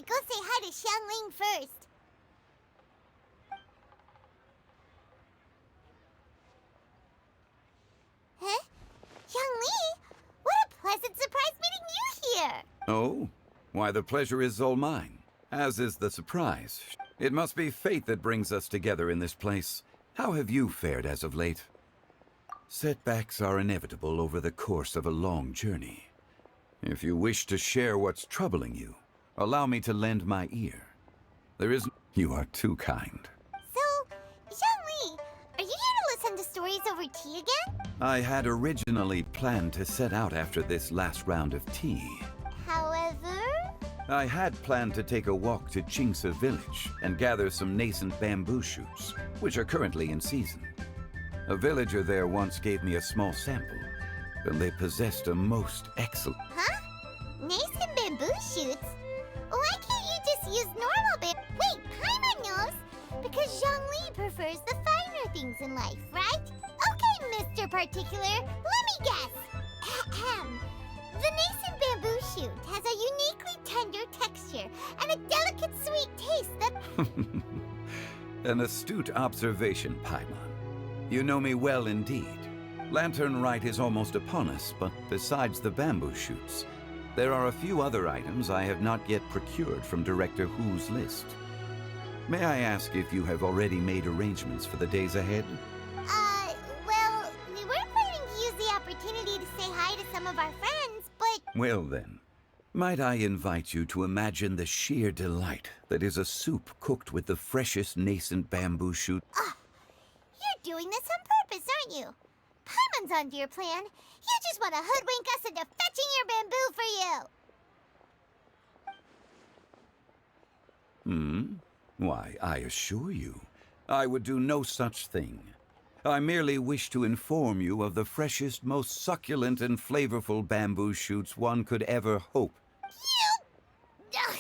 should go say hi to Xiangling first. Huh? Xiangling? What a pleasant surprise meeting you here! Oh? Why, the pleasure is all mine, as is the surprise. It must be fate that brings us together in this place. How have you fared as of late? Setbacks are inevitable over the course of a long journey. If you wish to share what's troubling you, allow me to lend my ear. There is... You are too kind. So, Xiangling, are you here to listen to stories over tea again? I had originally planned to set out after this last round of tea. However... I had planned to take a walk to Qingce village and gather some nascent bamboo shoots, which are currently in season. A villager there once gave me a small sample, and they possessed a most excellent... Huh? Nascent bamboo shoots? Why can't you just use normal bamboo? Wait, Paimon knows! Because Zhongli prefers the finer things in life, right? Okay, Mr. Particular, let me guess. Ahem. The nascent bamboo shoot has a uniquely tender texture and a delicate sweet taste that... An astute observation, Paimon. You know me well indeed. Lantern Rite is almost upon us, but besides the bamboo shoots, there are a few other items I have not yet procured from Director Hu's list. May I ask if you have already made arrangements for the days ahead? Well, we were planning to use the opportunity to say hi to some of our friends, but... Well then, might I invite you to imagine the sheer delight that is a soup cooked with the freshest nascent bamboo shoot... You're doing this on purpose, aren't you? Paimon's onto your plan. You just want to hoodwink us into fetching your bamboo for you! Why, I assure you, I would do no such thing. I merely wish to inform you of the freshest, most succulent and flavorful bamboo shoots one could ever hope. You... Ugh.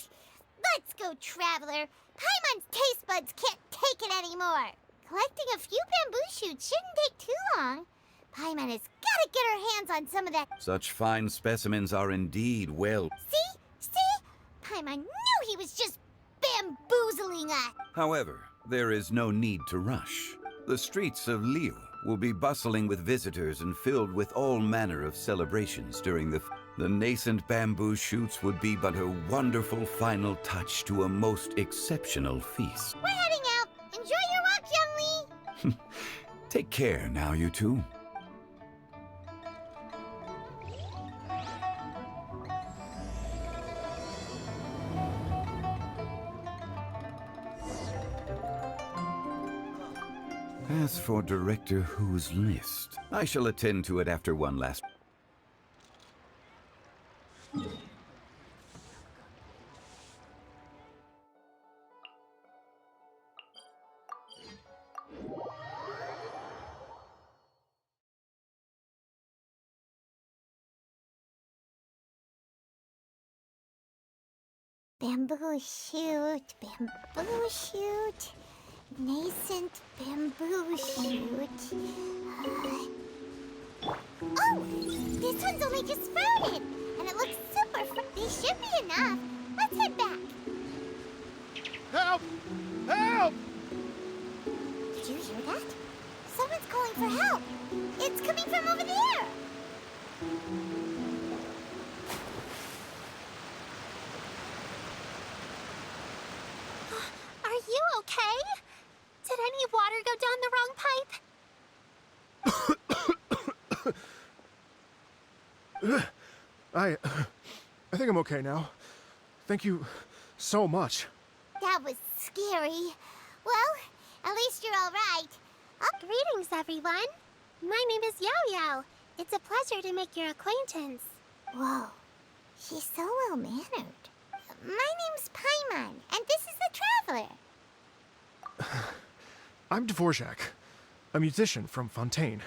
Let's go, Traveler. Paimon's taste buds can't take it anymore. Collecting a few bamboo shoots shouldn't take too long. Paimon has got to get her hands on some of that... Such fine specimens are indeed well... See? Paimon knew he was just bamboozling us. However, there is no need to rush. The streets of Liu will be bustling with visitors and filled with all manner of celebrations during the nascent bamboo shoots would be but a wonderful final touch to a most exceptional feast. We're heading out. Enjoy your walk, Youngly. Take care now, you two. As for Director Hu's list, I shall attend to it after one last... Bamboo shoot, nascent bamboo shoot. Oh, this one's only just sprouted, and it looks super These should be enough. Let's head back. Help! Help! Did you hear that? Someone's calling for help. It's coming from over there. Are you okay? Did any water go down the wrong pipe? I think I'm okay now. Thank you so much. That was scary. Well, at least you're all right. Greetings, everyone. My name is Yao Yao. It's a pleasure to make your acquaintance. Whoa, she's so well-mannered. My name's Paimon, and this is the Traveler. I'm Dvorak, a musician from Fontaine.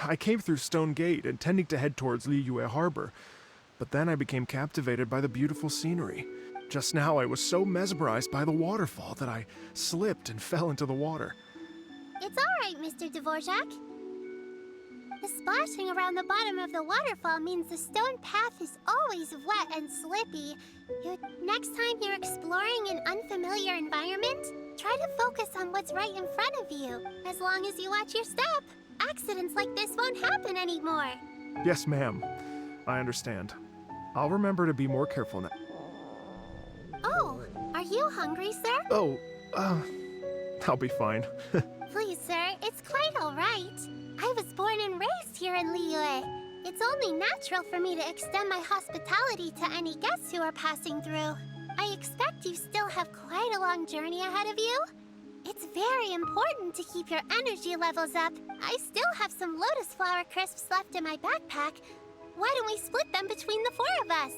I came through Stone Gate intending to head towards Liyue Harbor, but then I became captivated by the beautiful scenery. Just now I was so mesmerized by the waterfall that I slipped and fell into the water. It's all right, Mr. Dvorak. The splashing around the bottom of the waterfall means the stone path is always wet and slippy. Next time you're exploring an unfamiliar environment, try to focus on what's right in front of you. As long as you watch your step, accidents like this won't happen anymore. Yes, ma'am. I understand. I'll remember to be more careful now. Oh, are you hungry, sir? Oh, I'll be fine. Please, sir, it's quite all right. I was born and raised here in Liyue. It's only natural for me to extend my hospitality to any guests who are passing through. I expect you still have quite a long journey ahead of you. It's very important to keep your energy levels up. I still have some lotus flower crisps left in my backpack. Why don't we split them between the 4 of us?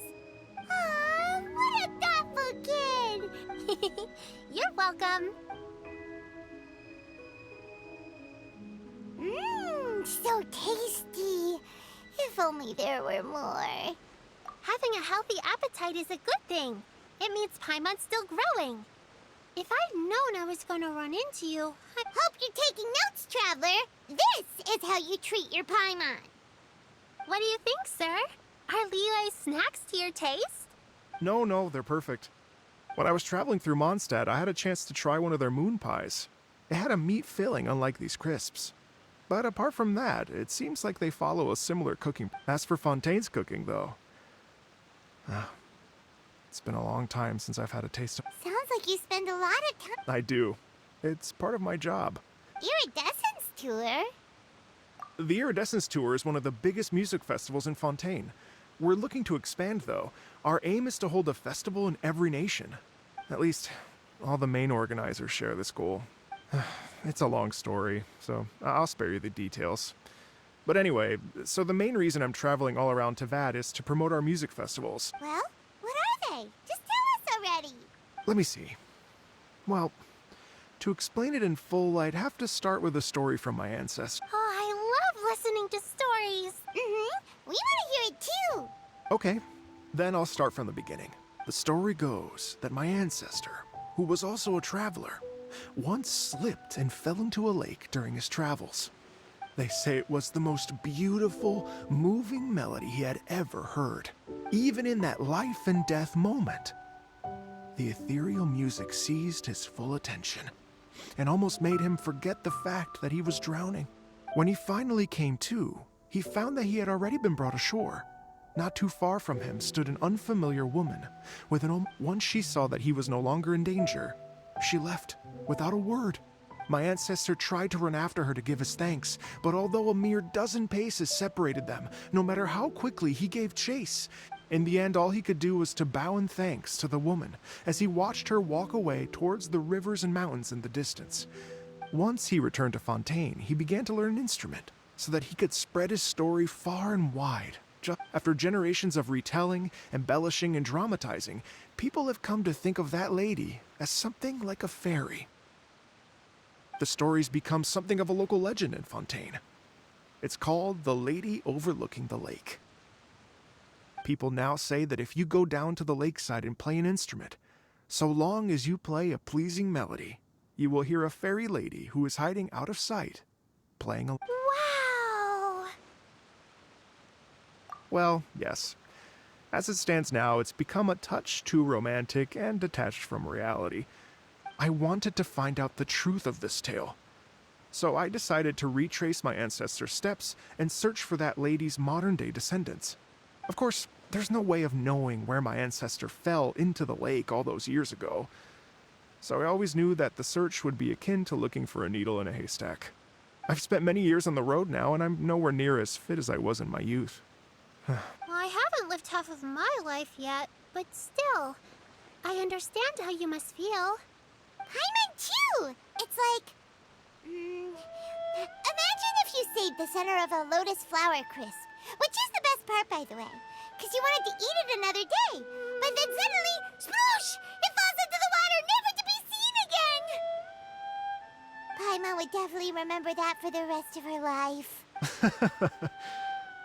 Aw, what a thoughtful kid! You're welcome. Mmm, so tasty. If only there were more. Having a healthy appetite is a good thing. It means Paimon's still growing. If I'd known I was going to run into you, Hope you're taking notes, traveler. This is how you treat your Paimon. What do you think, sir? Are Liyue's snacks to your taste? No, they're perfect. When I was traveling through Mondstadt, I had a chance to try one of their moon pies. It had a meat filling, unlike these crisps. But apart from that, it seems like they follow a similar cooking. As for Fontaine's cooking, though, it's been a long time since I've had a taste of. Sounds like you spend a lot of time. I do. It's part of my job. Iridescence tour? The Iridescence Tour is one of the biggest music festivals in Fontaine. We're looking to expand, though. Our aim is to hold a festival in every nation. At least, all the main organizers share this goal. It's a long story, so I'll spare you the details. But anyway, so the main reason I'm traveling all around Tavad is to promote our music festivals. Well, what are they? Just tell us already. Let me see. Well, to explain it in full, I'd have to start with a story from my ancestors. Oh, I love listening to stories. We want to hear it too. Okay, then I'll start from the beginning. The story goes that my ancestor, who was also a traveler, once slipped and fell into a lake during his travels. They say it was the most beautiful, moving melody he had ever heard. Even in that life and death moment, the ethereal music seized his full attention and almost made him forget the fact that he was drowning. When he finally came to, he found that he had already been brought ashore. Not too far from him stood an unfamiliar woman. Once she saw that he was no longer in danger, she left without a word. My ancestor tried to run after her to give his thanks, but although a mere dozen paces separated them, no matter how quickly he gave chase, in the end all he could do was to bow in thanks to the woman as he watched her walk away towards the rivers and mountains in the distance. Once he returned to Fontaine, he began to learn an instrument so that he could spread his story far and wide. After generations of retelling, embellishing, and dramatizing, people have come to think of that lady as something like a fairy. The story's become something of a local legend in Fontaine. It's called The Lady Overlooking the Lake. People now say that if you go down to the lakeside and play an instrument, so long as you play a pleasing melody, you will hear a fairy lady who is hiding out of sight, playing a... Wow. Well, yes. As it stands now, it's become a touch too romantic and detached from reality. I wanted to find out the truth of this tale. So I decided to retrace my ancestors' steps and search for that lady's modern-day descendants. Of course, there's no way of knowing where my ancestor fell into the lake all those years ago. So I always knew that the search would be akin to looking for a needle in a haystack. I've spent many years on the road now, and I'm nowhere near as fit as I was in my youth. Well, I haven't lived half of my life yet, but still, I understand how you must feel. Paimon too. It's like... imagine if you saved the center of a lotus flower crisp, which is the best part, by the way, because you wanted to eat it another day. But then suddenly, sploosh! It falls into the water, never to be seen again! Paimon would definitely remember that for the rest of her life.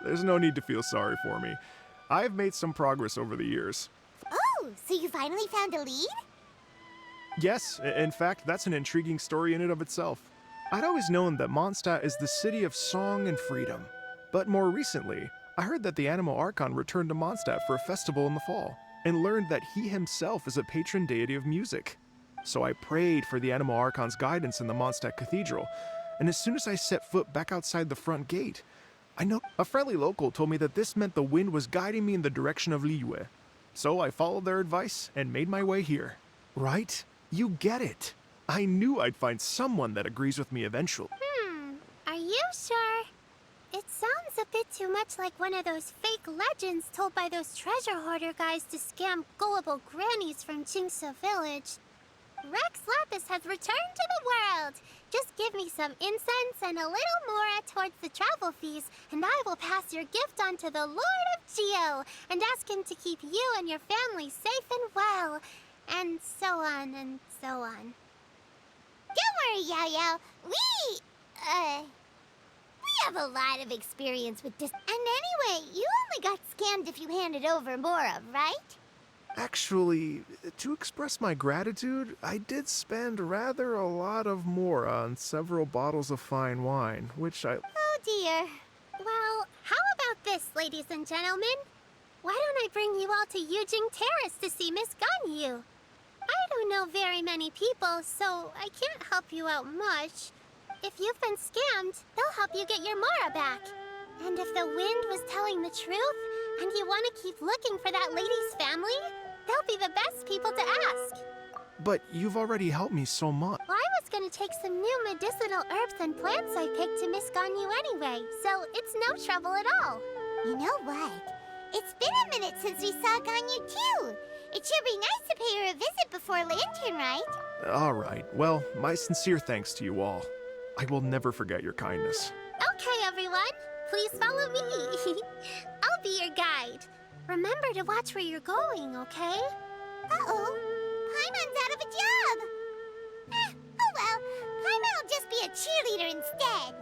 There's no need to feel sorry for me. I've made some progress over the years. Oh, so you finally found a lead? Yes, in fact, that's an intriguing story in and of itself. I'd always known that Mondstadt is the city of song and freedom. But more recently, I heard that the Animal Archon returned to Mondstadt for a festival in the fall, and learned that he himself is a patron deity of music. So I prayed for the Animal Archon's guidance in the Mondstadt Cathedral, and as soon as I set foot back outside the front gate, I know a friendly local told me that this meant the wind was guiding me in the direction of Liyue. So I followed their advice and made my way here. Right? You get it. I knew I'd find someone that agrees with me eventually. Are you sure? It sounds a bit too much like one of those fake legends told by those treasure hoarder guys to scam gullible grannies from Jingsa Village. Rex Lapis has returned to the world. Just give me some incense and a little more towards the travel fees, and I will pass your gift on to the Lord of Geo and ask him to keep you and your family safe and well, and so on and so on. Don't worry, Yao Yao. We have a lot of experience with this. And anyway, you only got scammed if you handed over Mora, right? Actually, to express my gratitude, I did spend rather a lot of more on several bottles of fine wine, which I... Oh dear. Well, how about this, ladies and gentlemen? Why don't I bring you all to Yujing Terrace to see Miss Ganyu? I don't know very many people, so I can't help you out much. If you've been scammed, they'll help you get your Mora back. And if the wind was telling the truth, and you want to keep looking for that lady's family, they'll be the best people to ask. But you've already helped me so much. Well, I was going to take some new medicinal herbs and plants I picked to Miss Ganyu anyway, so it's no trouble at all. You know what? It's been a minute since we saw Ganyu too. It should be nice to pay her a visit before Lantern, right? All right. Well, my sincere thanks to you all. I will never forget your kindness. Okay, everyone. Please follow me. I'll be your guide. Remember to watch where you're going, okay? Uh-oh. Paimon's out of a job. Oh well. Paimon will just be a cheerleader instead.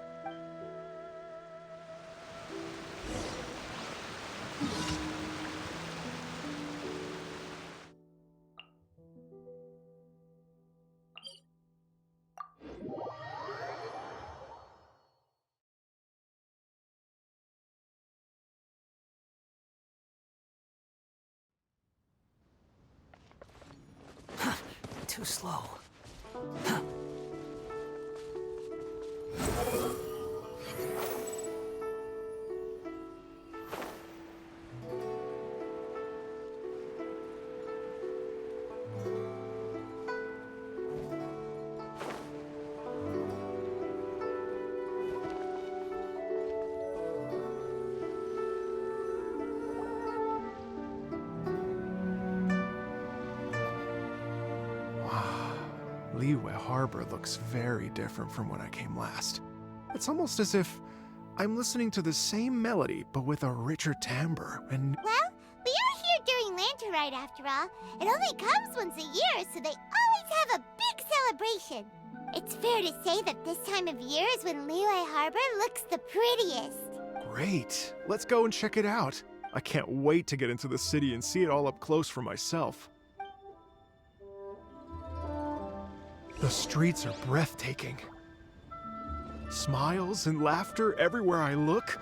Too slow. Liyue Harbor looks very different from when I came last. It's almost as if I'm listening to the same melody, but with a richer timbre, and... Well, we are here during Lantern Rite after all. It only comes once a year, so they always have a big celebration. It's fair to say that this time of year is when Liyue Harbor looks the prettiest. Great! Let's go and check it out. I can't wait to get into the city and see it all up close for myself. The streets are breathtaking. Smiles and laughter everywhere I look.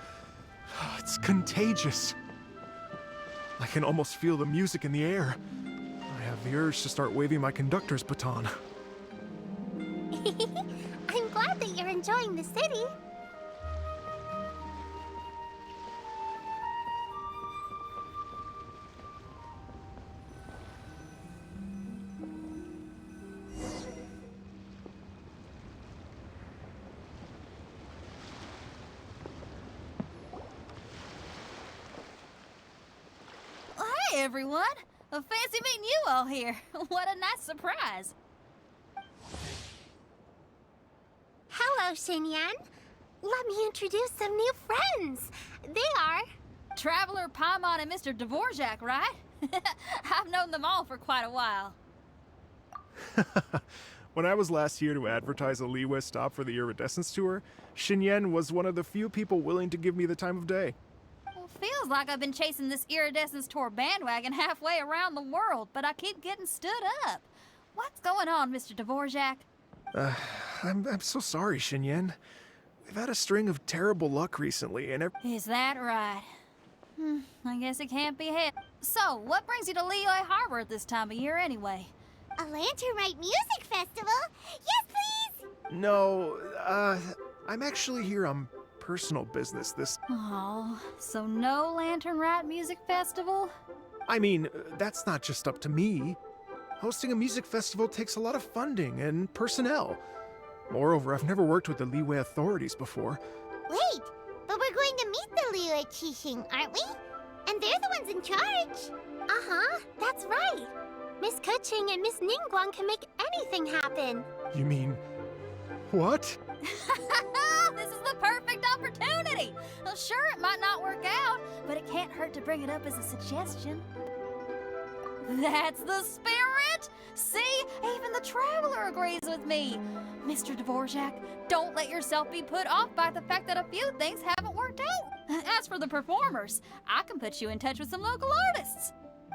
It's contagious. I can almost feel the music in the air. I have the urge to start waving my conductor's baton. I'm glad that you're enjoying the city. Hey everyone! Fancy meeting you all here. What a nice surprise. Hello, Xinyan. Let me introduce some new friends. They are... Traveler, Paimon, and Mr. Dvorak, right? I've known them all for quite a while. When I was last here to advertise a Liyue stop for the Iridescence Tour, Xinyan was one of the few people willing to give me the time of day. Well, feels like I've been chasing this Iridescence Tour bandwagon halfway around the world, but I keep getting stood up. What's going on, Mr. Dvorak? I'm so sorry, Xinyan. We've had a string of terrible luck recently, and Is that right? I guess it can't be helped. So, what brings you to Liyue Harbor at this time of year anyway? A Lantern Rite Music Festival? Yes, please! no, I'm actually here on personal business. Oh, so no Lantern Rite Music Festival? I mean, that's not just up to me. Hosting a music festival takes a lot of funding and personnel. Moreover, I've never worked with the Liyue authorities before. Wait, but we're going to meet the Liyue Qixing, aren't we? And they're the ones in charge. Uh-huh, that's right. Miss Kuching and Miss Ningguang can make anything happen. You mean, what? This is the perfect opportunity! Well, sure, it might not work out, but it can't hurt to bring it up as a suggestion. That's the spirit! See, even the Traveler agrees with me. Mr. Dvorak, don't let yourself be put off by the fact that a few things haven't worked out. As for the performers, I can put you in touch with some local artists.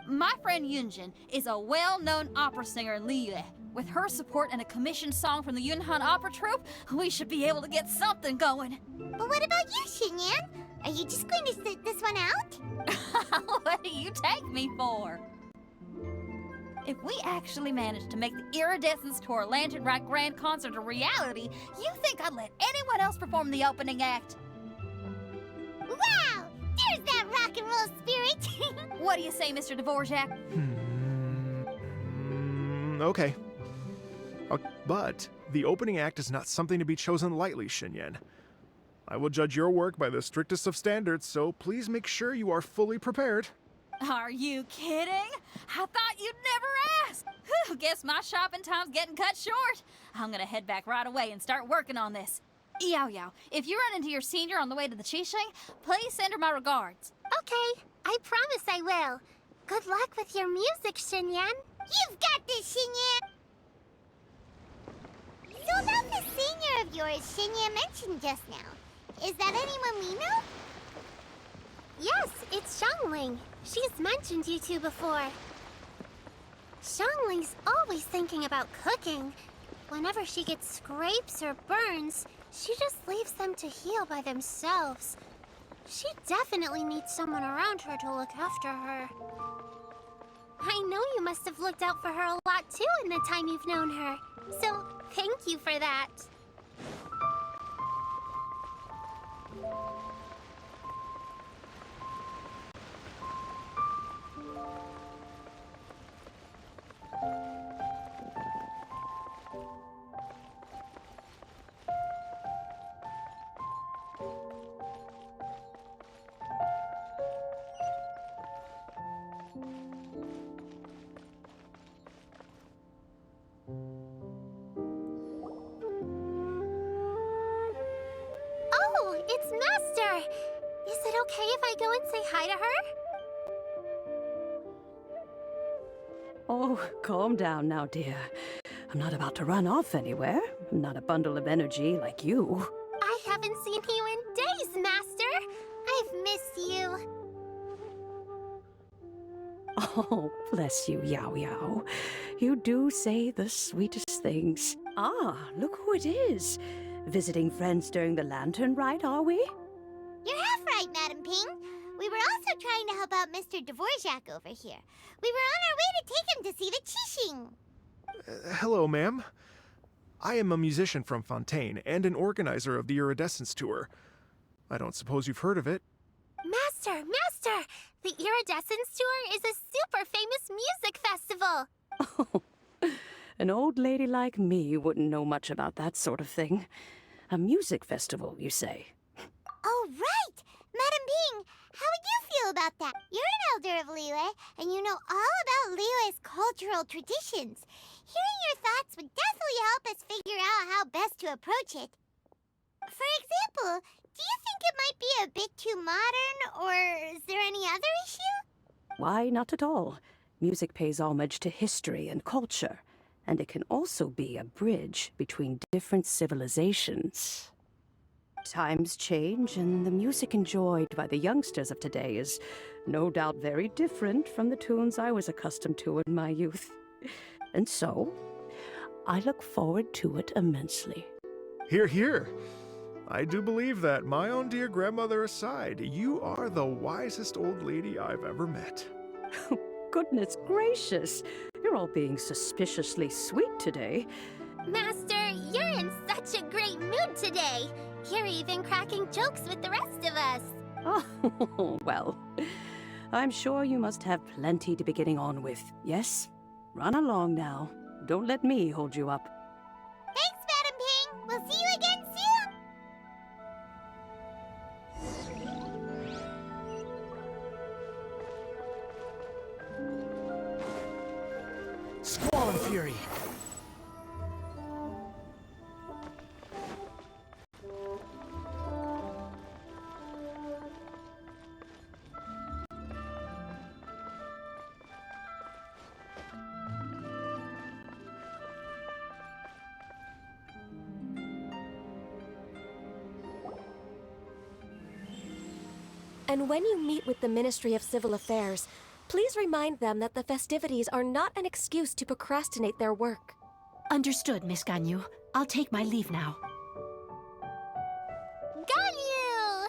My friend Yunjin is a well-known opera singer in Liyue. With her support and a commissioned song from the Yunhan Opera Troupe, we should be able to get something going. But what about you, Xinyan? Are you just going to sit this one out? What do you take me for? If we actually managed to make the Iridescence Tour Lantern Rite Grand Concert a reality, you think I'd let anyone else perform the opening act? Wow! There's that rock and roll spirit! What do you say, Mr. Dvorak? Okay. But the opening act is not something to be chosen lightly, Xinyan. I will judge your work by the strictest of standards, so please make sure you are fully prepared. Are you kidding? I thought you'd never ask. Whew, guess my shopping time's getting cut short. I'm gonna head back right away and start working on this. Yao Yao, if you run into your senior on the way to the Qixing, please send her my regards. Okay, I promise I will. Good luck with your music, Xinyan. You've got this, Xinyan! So about the senior of yours Xinyan mentioned just now, is that anyone we know? Yes, it's Xiangling. She's mentioned you two before. Xiangling's always thinking about cooking. Whenever she gets scrapes or burns, she just leaves them to heal by themselves. She definitely needs someone around her to look after her. I know you must have looked out for her a lot too in the time you've known her. So, thank you for that. Oh, it's Master! Is it okay if I go and say hi to her? Oh, calm down now, dear. I'm not about to run off anywhere. I'm not a bundle of energy like you. I haven't seen you in days, Master! I've missed you. Oh, bless you, Yao Yao. You do say the sweetest things. Ah, look who it is. Visiting friends during the Lantern Rite, are we? You're half right, Madam Ping. We were also trying to help out Mr. Dvorak over here. We were on our way to take him to see the Qixing. Hello, ma'am. I am a musician from Fontaine and an organizer of the Iridescence Tour. I don't suppose you've heard of it. Master! Master! The Iridescence Tour is a super famous music festival! Oh, an old lady like me wouldn't know much about that sort of thing. A music festival, you say? Oh, right! Madam Ping, how would you feel about that? You're an elder of Liyue, and you know all about Liyue's cultural traditions. Hearing your thoughts would definitely help us figure out how best to approach it. For example, do you think it might be a bit too modern, or is there any other issue? Why, not at all. Music pays homage to history and culture, and it can also be a bridge between different civilizations. Times change, and the music enjoyed by the youngsters of today is no doubt very different from the tunes I was accustomed to in my youth. And so, I look forward to it immensely. Hear, hear. I do believe that, my own dear grandmother aside, you are the wisest old lady I've ever met. Goodness gracious, you're all being suspiciously sweet today. Master, you're in such a great mood today. You're even cracking jokes with the rest of us. Oh, well, I'm sure you must have plenty to be getting on with. Yes? Run along now. Don't let me hold you up. Thanks, Madam Ping. We'll see you again soon. Squall and fury. And when you meet with the Ministry of Civil Affairs, please remind them that the festivities are not an excuse to procrastinate their work. Understood, Miss Ganyu. I'll take my leave now. Got you!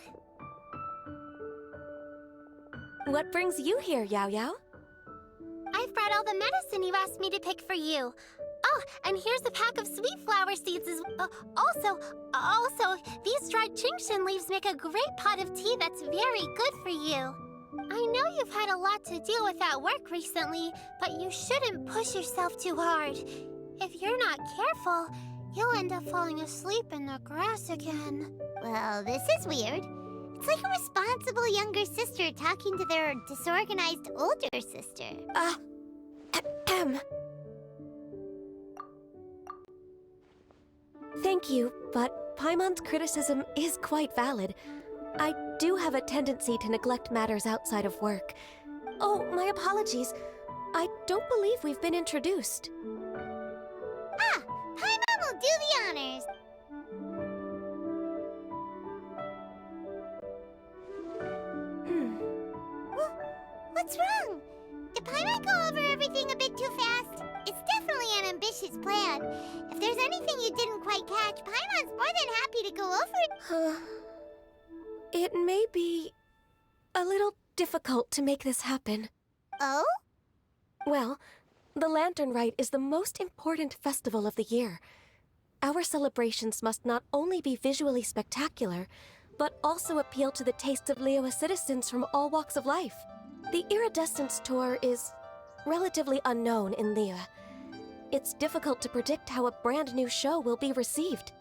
What brings you here, Yao Yao? I've brought all the medicine you asked me to pick for you. Oh, and here's a pack of sweet flower seeds as also, these dried chingshin leaves make a great pot of tea that's very good for you. I know you've had a lot to deal with at work recently, but you shouldn't push yourself too hard. If you're not careful, you'll end up falling asleep in the grass again. Well, this is weird. It's like a responsible younger sister talking to their disorganized older sister. Thank you, but Paimon's criticism is quite valid. I do have a tendency to neglect matters outside of work. Oh, my apologies. I don't believe we've been introduced. Ah, Paimon will do the honors. What's wrong? Did Paimon go over everything a bit too fast? It's definitely an ambitious plan. If there's anything you didn't quite catch, Paimon's more than happy to go over it. It may be a little difficult to make this happen. Oh? Well, the Lantern Rite is the most important festival of the year. Our celebrations must not only be visually spectacular, but also appeal to the tastes of Liyue citizens from all walks of life. The Iridescence Tour is relatively unknown in Liyue. It's difficult to predict how a brand new show will be received.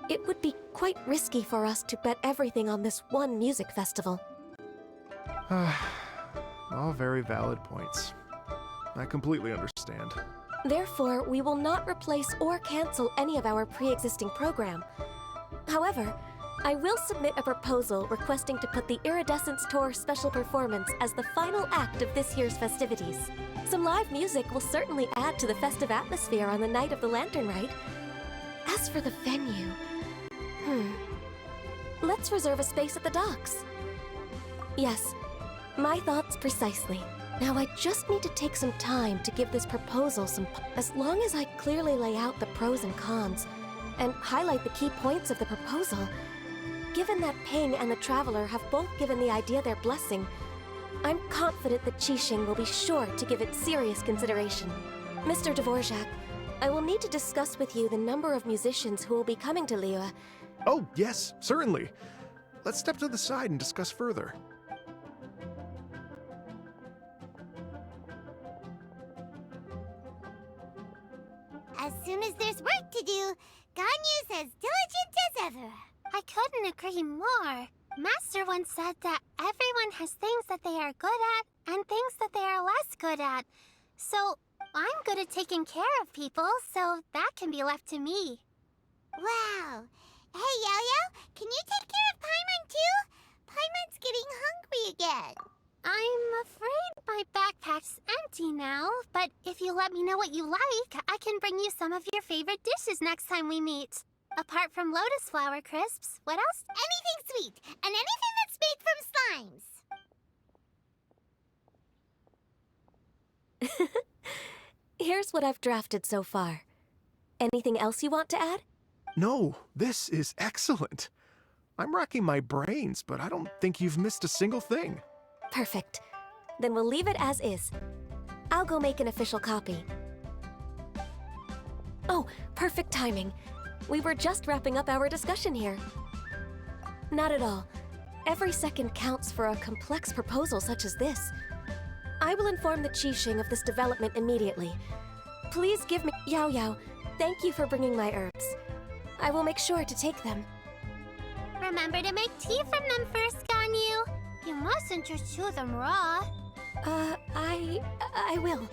It would be quite risky for us to bet everything on this one music festival. All very valid points. I completely understand. Therefore, we will not replace or cancel any of our pre-existing program. However, I will submit a proposal requesting to put the Iridescence Tour special performance as the final act of this year's festivities. Some live music will certainly add to the festive atmosphere on the night of the Lantern Rite. As for the venue... Let's reserve a space at the docks. Yes, my thoughts precisely. Now I just need to take some time to give this proposal some... As long as I clearly lay out the pros and cons, and highlight the key points of the proposal, given that Ping and the Traveler have both given the idea their blessing, I'm confident that Qixing will be sure to give it serious consideration. Mr. Dvorak, I will need to discuss with you the number of musicians who will be coming to Liyue. Oh, yes, certainly. Let's step to the side and discuss further. As soon as there's work to do, Ganyu's as diligent as ever. I couldn't agree more. Master once said that everyone has things that they are good at and things that they are less good at. So, I'm good at taking care of people, so that can be left to me. Wow. Hey, Yo-Yo, can you take care of Paimon too? Paimon's getting hungry again. I'm afraid my backpack's empty now, but if you let me know what you like, I can bring you some of your favorite dishes next time we meet. Apart from lotus flower crisps, what else? Anything sweet, and anything that's made from slimes. Here's what I've drafted so far. Anything else you want to add? No, this is excellent. I'm racking my brains, but I don't think you've missed a single thing. Perfect. Then we'll leave it as is. I'll go make an official copy. Oh, perfect timing. We were just wrapping up our discussion here. Not at all. Every second counts for a complex proposal such as this. I will inform the Qixing of this development immediately. Please give me— Yao Yao, thank you for bringing my herbs. I will make sure to take them. Remember to make tea from them first, Ganyu. You mustn't just chew them raw. I will.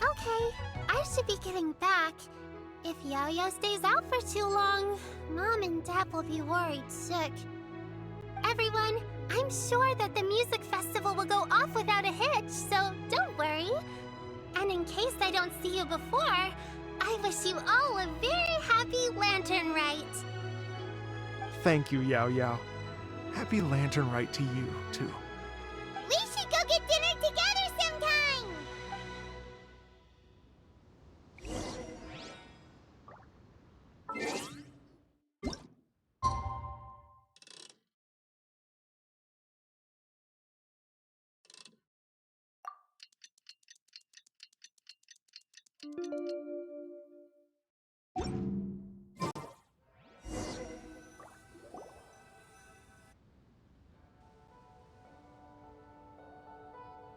Okay, I should be getting back. If Yao Yao stays out for too long, Mom and Dad will be worried sick. Everyone, I'm sure that the music festival will go off without a hitch, so don't worry. And in case I don't see you before, I wish you all a very happy Lantern Rite. Thank you, Yao Yao. Happy Lantern Rite to you, too. We should go get dinner together sometime!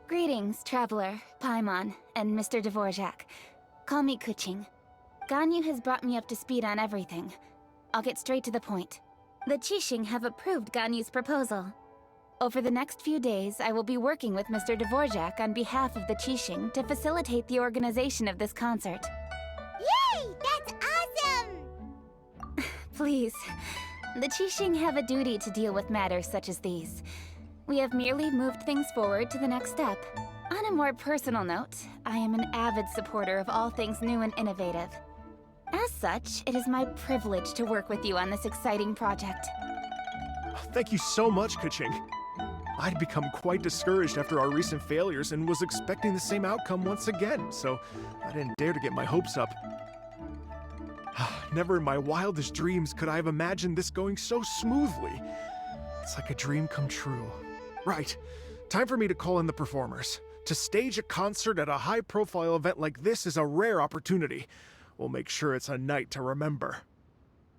Greetings, Traveler, Paimon, and Mr. Dvorak. Call me Kuching. Ganyu has brought me up to speed on everything. I'll get straight to the point. The Qixing have approved Ganyu's proposal. Over the next few days, I will be working with Mr. Dvorak on behalf of the Qixing to facilitate the organization of this concert. Yay! That's awesome! Please, the Qixing have a duty to deal with matters such as these. We have merely moved things forward to the next step. On a more personal note, I am an avid supporter of all things new and innovative. As such, it is my privilege to work with you on this exciting project. Thank you so much, Kuching. I'd become quite discouraged after our recent failures and was expecting the same outcome once again, so I didn't dare to get my hopes up. Never in my wildest dreams could I have imagined this going so smoothly. It's like a dream come true. Right. Time for me to call in the performers. To stage a concert at a high-profile event like this is a rare opportunity. We'll make sure it's a night to remember.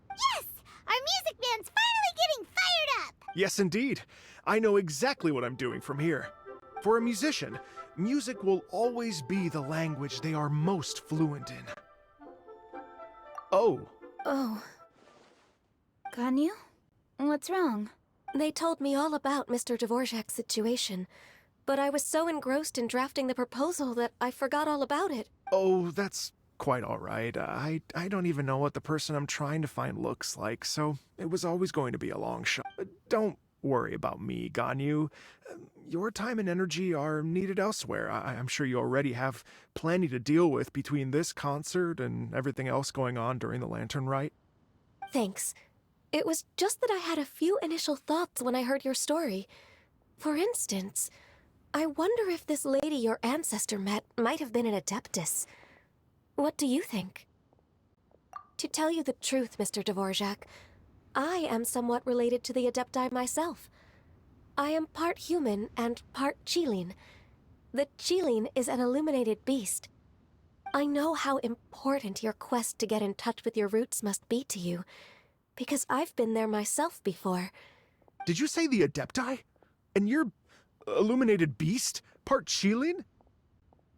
Yes! Our music band's finally getting fired up! Yes, indeed. I know exactly what I'm doing from here. For a musician, music will always be the language they are most fluent in. Oh. Oh. Ganyu? What's wrong? They told me all about Mr. Dvorak's situation, but I was so engrossed in drafting the proposal that I forgot all about it. Oh, that's quite all right. I don't even know what the person I'm trying to find looks like, so it was always going to be a long shot. Don't worry about me, Ganyu. Your time and energy are needed elsewhere. I'm sure you already have plenty to deal with between this concert and everything else going on during the Lantern Rite. Thanks. It was just that I had a few initial thoughts when I heard your story. For instance, I wonder if this lady your ancestor met might have been an Adeptus. What do you think? To tell you the truth, Mr. Dvorak, I am somewhat related to the Adepti myself. I am part human and part Qilin. The Qilin is an illuminated beast. I know how important your quest to get in touch with your roots must be to you, because I've been there myself before. Did you say the Adepti? And you're illuminated beast? Part Qilin?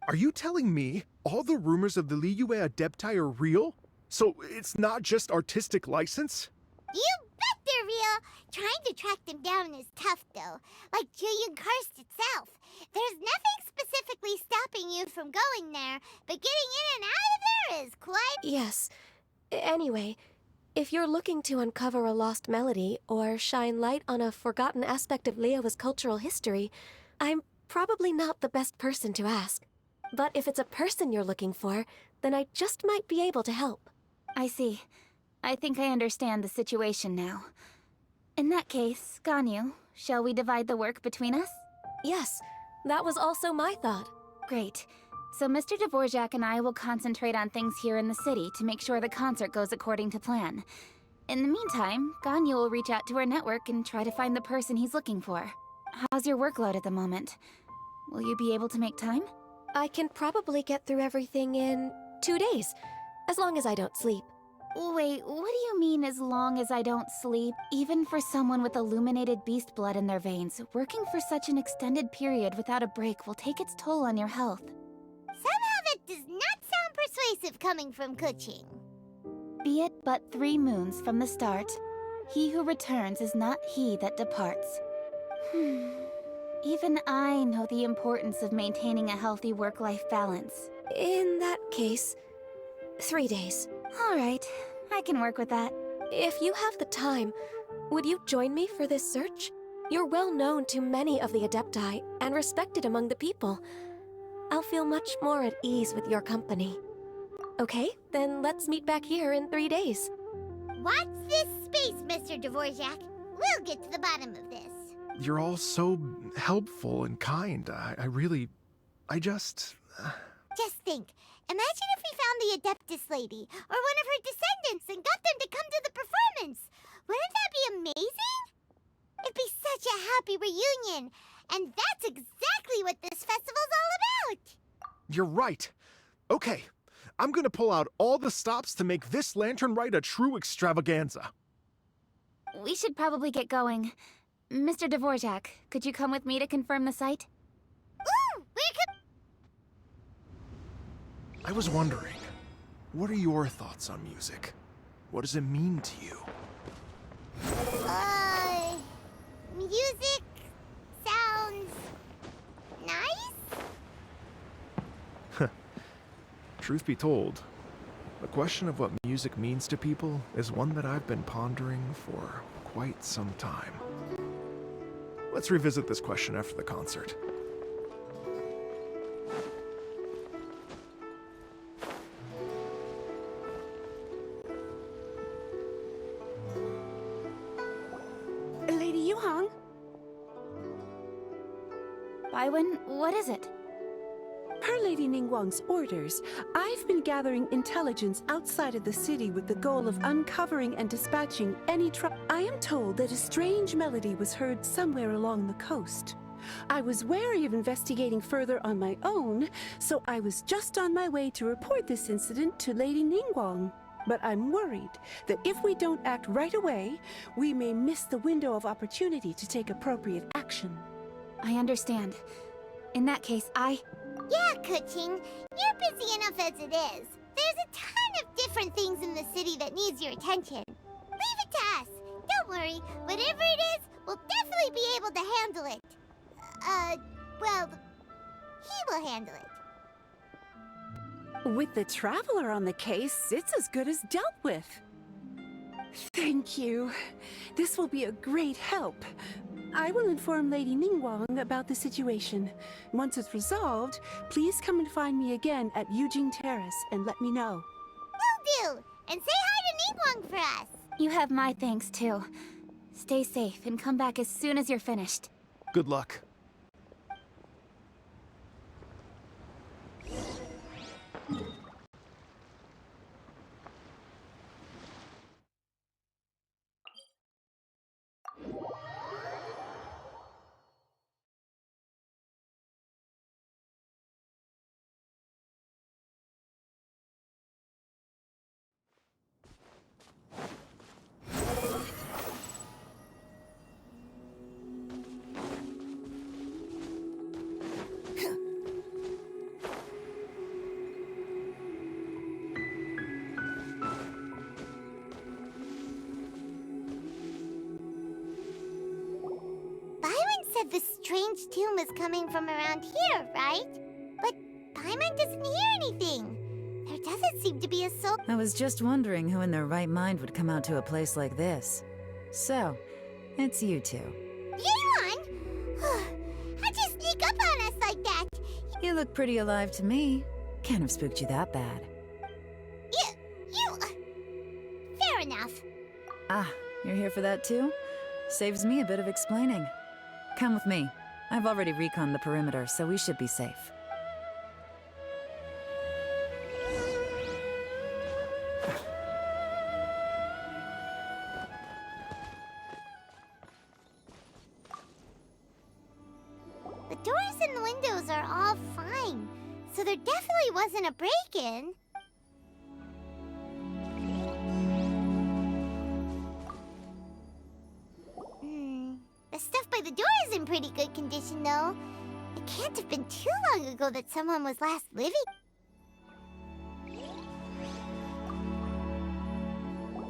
Are you telling me all the rumors of the Liyue Adepti are real? So it's not just artistic license? You bet they're real! Trying to track them down is tough, though. Like Julian Karst itself. There's nothing specifically stopping you from going there, but getting in and out of there is quite... Yes. Anyway, if you're looking to uncover a lost melody or shine light on a forgotten aspect of Liyue's cultural history, I'm probably not the best person to ask. But if it's a person you're looking for, then I just might be able to help. I see. I think I understand the situation now. In that case, Ganyu, shall we divide the work between us? Yes, that was also my thought. Great. So Mr. Dvorak and I will concentrate on things here in the city to make sure the concert goes according to plan. In the meantime, Ganyu will reach out to her network and try to find the person he's looking for. How's your workload at the moment? Will you be able to make time? I can probably get through everything in 2 days, as long as I don't sleep. Wait, what do you mean as long as I don't sleep? Even for someone with illuminated beast blood in their veins, working for such an extended period without a break will take its toll on your health. Somehow that does not sound persuasive coming from Kuching. Be it but 3 moons from the start, he who returns is not he that departs. Even I know the importance of maintaining a healthy work-life balance. In that case, 3 days. All right, I can work with that. If you have the time, would you join me for this search? You're well known to many of the Adepti and respected among the people. I'll feel much more at ease with your company. Okay, then let's meet back here in 3 days. Watch this space, Mr. Dvorak. We'll get to the bottom of this. You're all so helpful and kind. I just... Just think. Imagine if we found the Adeptus lady, or one of her descendants, and got them to come to the performance. Wouldn't that be amazing? It'd be such a happy reunion. And that's exactly what this festival's all about. You're right. Okay, I'm gonna pull out all the stops to make this lantern rite a true extravaganza. We should probably get going. Mr. Dvorak, could you come with me to confirm the site? Ooh, we could... I was wondering, what are your thoughts on music? What does it mean to you? Music sounds nice? Truth be told, the question of what music means to people is one that I've been pondering for quite some time. Let's revisit this question after the concert. Lady Yuhang? Baiwen, what is it? Per Lady Ningguang's orders, I've been gathering intelligence outside of the city with the goal of uncovering and dispatching any trouble. I am told that a strange melody was heard somewhere along the coast. I was wary of investigating further on my own, so I was just on my way to report this incident to Lady Ningguang. But I'm worried that if we don't act right away, we may miss the window of opportunity to take appropriate action. I understand. In that case, Yeah, Kuching, you're busy enough as it is. There's a ton of different things in the city that needs your attention. Leave it to us. Don't worry, whatever it is, we'll definitely be able to handle it. Well, he will handle it. With the Traveler on the case, it's as good as dealt with. Thank you. This will be a great help. I will inform Lady Ningguang about the situation. Once it's resolved, please come and find me again at Yujing Terrace and let me know. Will do. And say hi to Ningguang for us. you have my thanks too. Stay safe and come back as soon as you're finished. Good luck. Said the strange tomb is coming from around here, right? But Paimon doesn't hear anything. There doesn't seem to be a soul. I was just wondering who in their right mind would come out to a place like this. So, it's you two. Yeon! How'd you sneak up on us like that? You look pretty alive to me. Can't have spooked you that bad. Fair enough. Ah, you're here for that too? Saves me a bit of explaining. Come with me. I've already reconned the perimeter, so we should be safe. and the windows are all fine, so there definitely wasn't a break-in. The stuff by the door is in pretty good condition, though. It can't have been too long ago that someone was last living.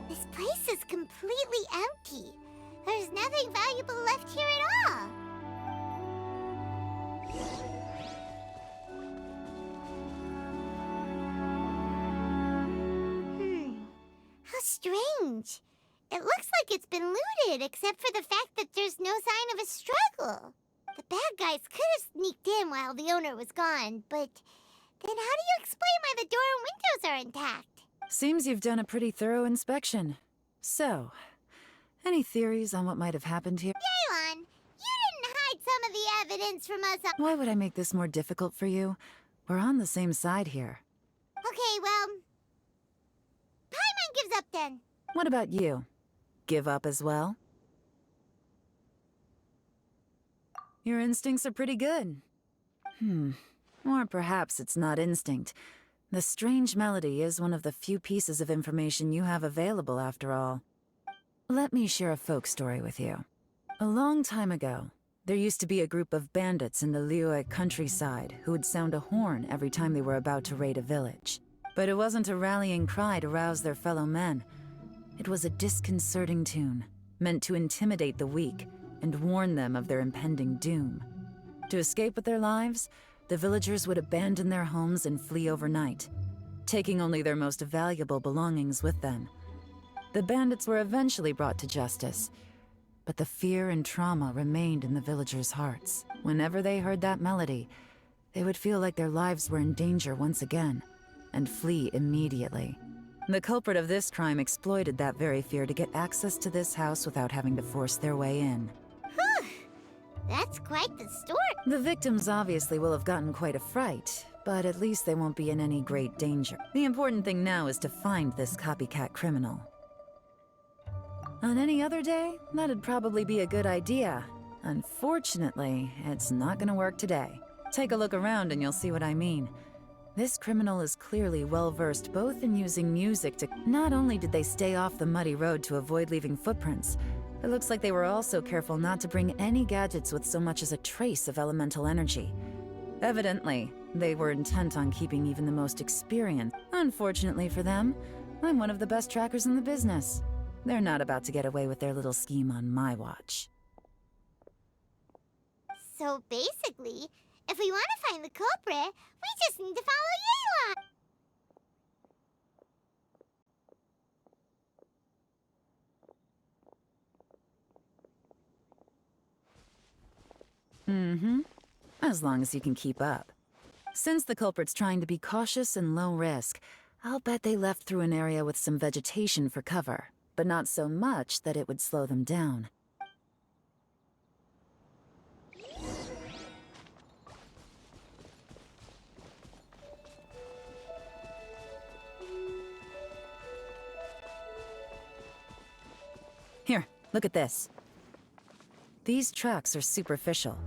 This place is completely empty. There's nothing valuable left here at all. How strange. It looks like it's been looted, except for the fact that there's no sign of a struggle. The bad guys could have sneaked in while the owner was gone, but then how do you explain why the door and windows are intact? Seems you've done a pretty thorough inspection. So, any theories on what might have happened here? Yaylon, you didn't hide some of the evidence from us. Why would I make this more difficult for you? We're on the same side here. Okay, well, Paimon gives up then. What about you? Give up as well? Your instincts are pretty good. Or perhaps it's not instinct. The strange melody is one of the few pieces of information you have available, after all. Let me share a folk story with you. A long time ago, there used to be a group of bandits in the Liyue countryside who would sound a horn every time they were about to raid a village. But it wasn't a rallying cry to rouse their fellow men. It was a disconcerting tune, meant to intimidate the weak and warn them of their impending doom. To escape with their lives, the villagers would abandon their homes and flee overnight, taking only their most valuable belongings with them. The bandits were eventually brought to justice, but the fear and trauma remained in the villagers' hearts. Whenever they heard that melody, they would feel like their lives were in danger once again, and flee immediately. The culprit of this crime exploited that very fear to get access to this house without having to force their way in. Whew, that's quite the story. The victims obviously will have gotten quite a fright, but at least they won't be in any great danger. The important thing now is to find this copycat criminal. On any other day, that'd probably be a good idea. Unfortunately, it's not gonna work today. Take a look around and you'll see what I mean. This criminal is clearly well-versed both in using music to... Not only did they stay off the muddy road to avoid leaving footprints, it looks like they were also careful not to bring any gadgets with so much as a trace of elemental energy. Evidently, they were intent on keeping even the most experienced. Unfortunately for them, I'm one of the best trackers in the business. They're not about to get away with their little scheme on my watch. So basically, if we want to find the culprit, we just need to follow Yaylon. As long as you can keep up. Since the culprit's trying to be cautious and low risk, I'll bet they left through an area with some vegetation for cover, but not so much that it would slow them down. Here, look at this. These tracks are superficial,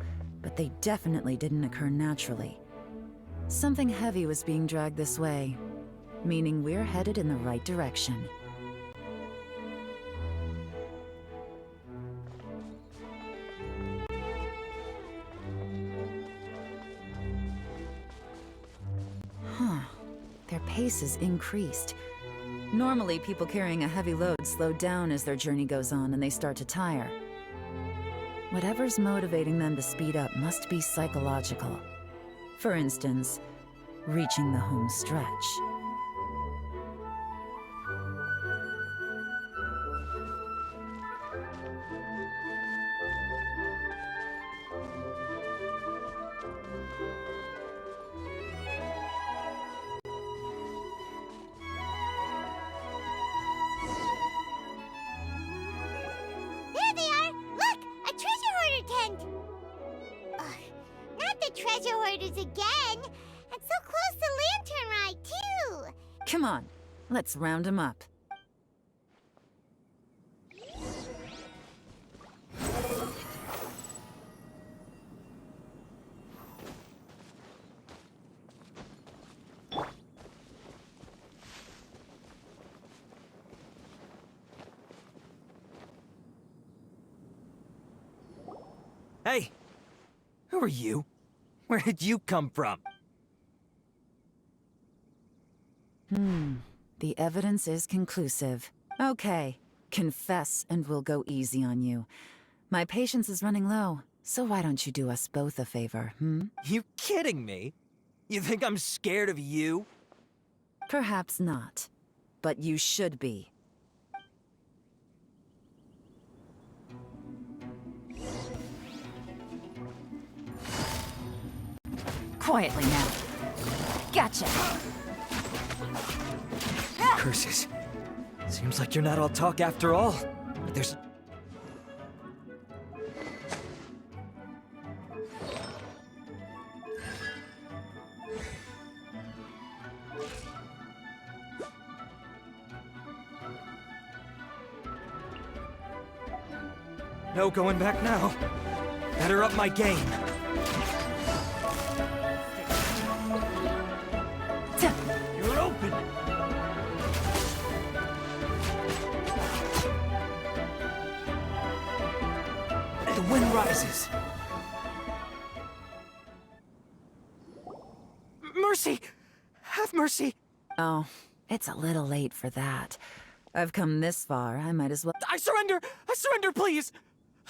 but they definitely didn't occur naturally. Something heavy was being dragged this way, meaning we're headed in the right direction. Their pace is increased. Normally, people carrying a heavy load slow down as their journey goes on and they start to tire. Whatever's motivating them to speed up must be psychological. For instance, reaching the home stretch. There they are! Look! A treasure hoarder tent! Ugh, not the treasure hoarders again! And so close to Lantern Ride, too! Come on, let's round them up. Hey! Who are you? Where did you come from? The evidence is conclusive. Okay, confess and we'll go easy on you. My patience is running low, so why don't you do us both a favor, You kidding me? You think I'm scared of you? Perhaps not, but you should be. Quietly now. Gotcha. Curses. Seems like you're not all talk after all. But there's... No going back now. Better up my game. You're open! The wind rises. Mercy! Have mercy! Oh, it's a little late for that. I've come this far, I might as well— I surrender! I surrender, please!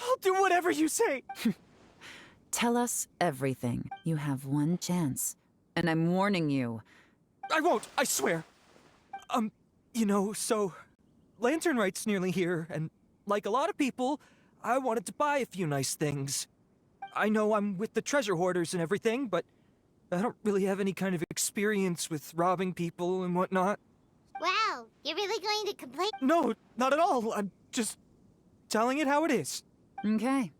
I'll do whatever you say! Tell us everything. You have one chance. And I'm warning you. I won't, I swear. You know, so... Lantern Rite's nearly here, and like a lot of people, I wanted to buy a few nice things. I know I'm with the treasure hoarders and everything, but I don't really have any kind of experience with robbing people and whatnot. Wow, you're really going to complain? No, not at all. I'm just telling it how it is. Okay.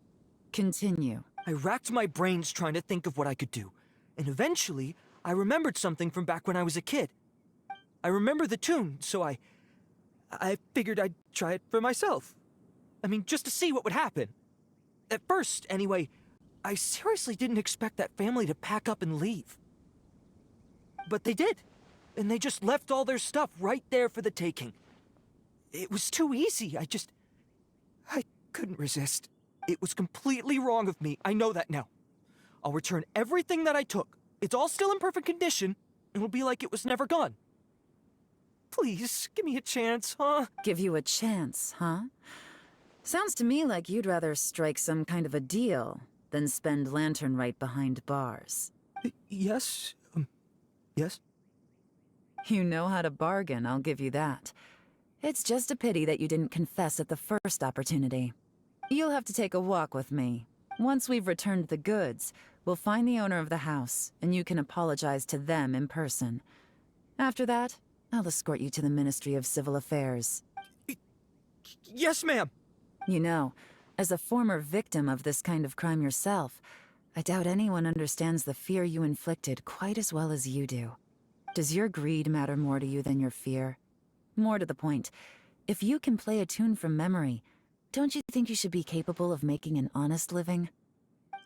Continue. I racked my brains trying to think of what I could do, and eventually, I remembered something from back when I was a kid. I remember the tune, so I figured I'd try it for myself. I mean, just to see what would happen. At first, anyway, I seriously didn't expect that family to pack up and leave. But they did, and they just left all their stuff right there for the taking. It was too easy, I couldn't resist. It was completely wrong of me, I know that now. I'll return everything that I took. It's all still in perfect condition, and it'll be like it was never gone. Please, give me a chance, huh? Give you a chance, huh? Sounds to me like you'd rather strike some kind of a deal than spend Lantern Rite behind bars. Yes? Yes? You know how to bargain, I'll give you that. It's just a pity that you didn't confess at the first opportunity. You'll have to take a walk with me. Once we've returned the goods, we'll find the owner of the house, and you can apologize to them in person. After that, I'll escort you to the Ministry of Civil Affairs. Yes, ma'am! You know, as a former victim of this kind of crime yourself, I doubt anyone understands the fear you inflicted quite as well as you do. Does your greed matter more to you than your fear? More to the point, if you can play a tune from memory, don't you think you should be capable of making an honest living?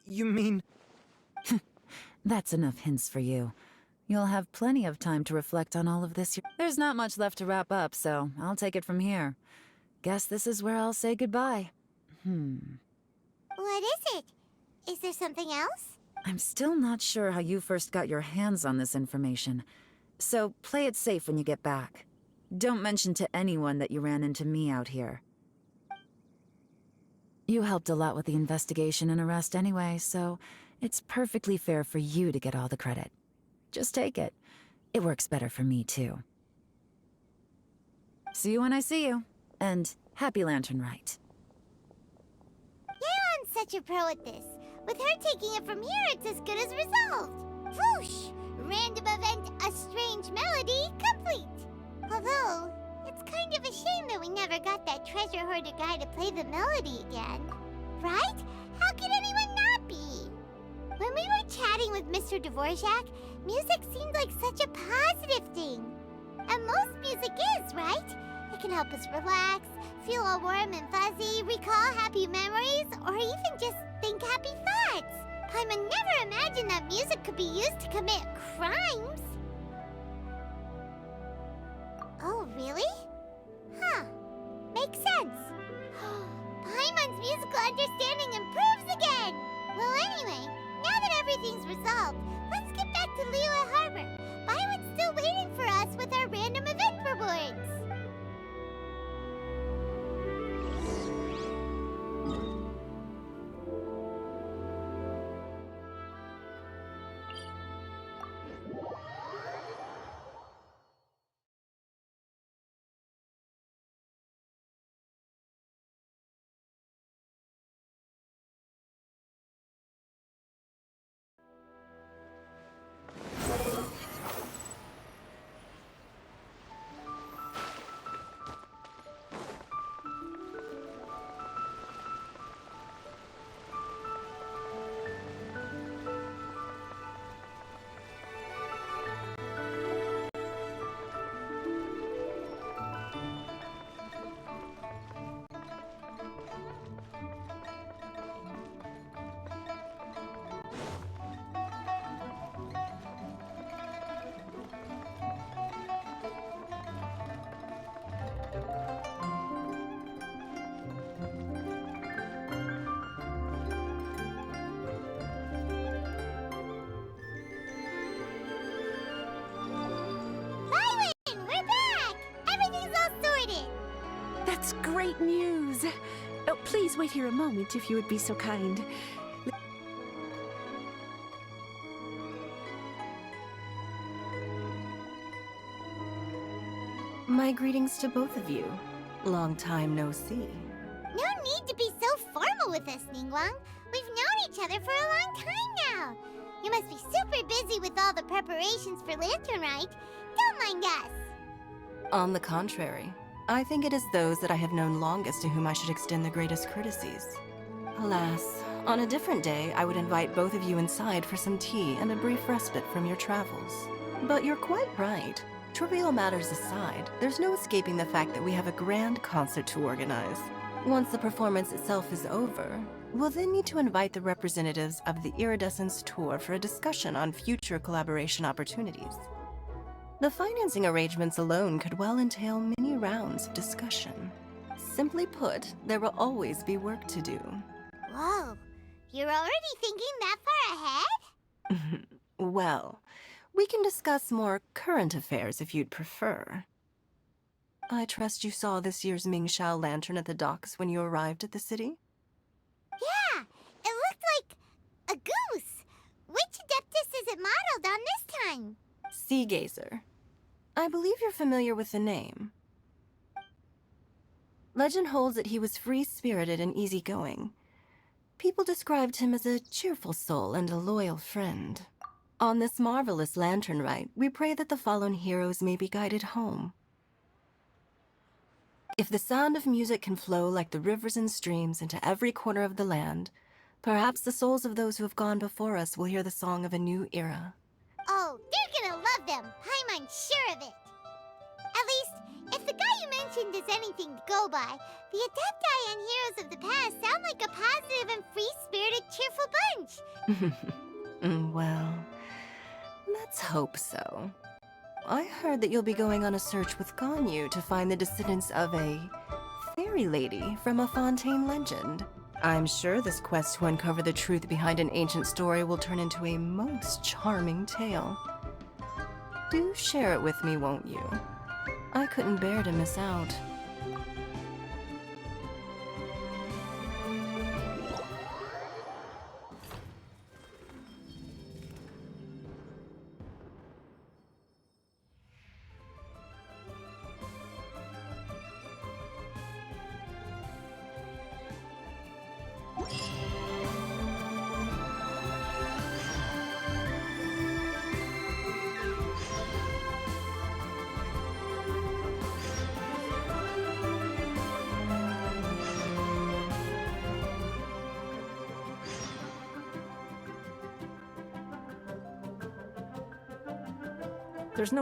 You mean... That's enough hints for you. You'll have plenty of time to reflect on all of this. There's not much left to wrap up, so I'll take it from here. Guess this is where I'll say goodbye. What is it? Is there something else? I'm still not sure how you first got your hands on this information, so play it safe when you get back. Don't mention to anyone that you ran into me out here. You helped a lot with the investigation and arrest anyway, so it's perfectly fair for you to get all the credit. Just take it. It works better for me, too. See you when I see you. And happy Lantern Rite. Yeon's such a pro at this. With her taking it from here, it's as good as resolved. Whoosh! Random event, a strange melody, complete. Although, it's kind of a shame that we never got that treasure hoarder guy to play the melody again. Right? How could anyone not be? When we were chatting with Mr. Dvorak, music seemed like such a positive thing. And most music is, right? It can help us relax, feel all warm and fuzzy, recall happy memories, or even just think happy thoughts. Paimon never imagined that music could be used to commit crimes. Oh, really? Huh. Makes sense. Paimon's musical understanding improves again. everything's resolved, let's get back to Liyue Harbor. Byron's still waiting for us with our random event rewards. That's great news! Oh, please wait here a moment if you would be so kind. My greetings to both of you. Long time no see. No need to be so formal with us, Ningguang. We've known each other for a long time now. You must be super busy with all the preparations for Lantern Rite. Don't mind us. On the contrary, I think it is those that I have known longest to whom I should extend the greatest courtesies. Alas, on a different day, I would invite both of you inside for some tea and a brief respite from your travels. But you're quite right. Trivial matters aside, there's no escaping the fact that we have a grand concert to organize. Once the performance itself is over, we'll then need to invite the representatives of the Iridescence Tour for a discussion on future collaboration opportunities. The financing arrangements alone could well entail many rounds of discussion. Simply put, there will always be work to do. Whoa, you're already thinking that far ahead? Well, we can discuss more current affairs if you'd prefer. I trust you saw this year's Mingxiao lantern at the docks when you arrived at the city? Yeah, it looked like a goose. Which Adeptus is it modeled on this time? Sea Gazer. I believe you're familiar with the name. Legend holds that he was free-spirited and easygoing. People described him as a cheerful soul and a loyal friend. On this marvelous lantern rite, we pray that the fallen heroes may be guided home. If the sound of music can flow like the rivers and streams into every corner of the land, perhaps the souls of those who have gone before us will hear the song of a new era. Oh, they're gonna love them. Paimon's sure of it. At least, if the guy you mentioned is anything to go by, the Adepti and heroes of the past sound like a positive and free-spirited, cheerful bunch. Well, let's hope so. I heard that you'll be going on a search with Ganyu to find the descendants of a fairy lady from a Fontaine legend. I'm sure this quest to uncover the truth behind an ancient story will turn into a most charming tale. Do share it with me, won't you? I couldn't bear to miss out. There's no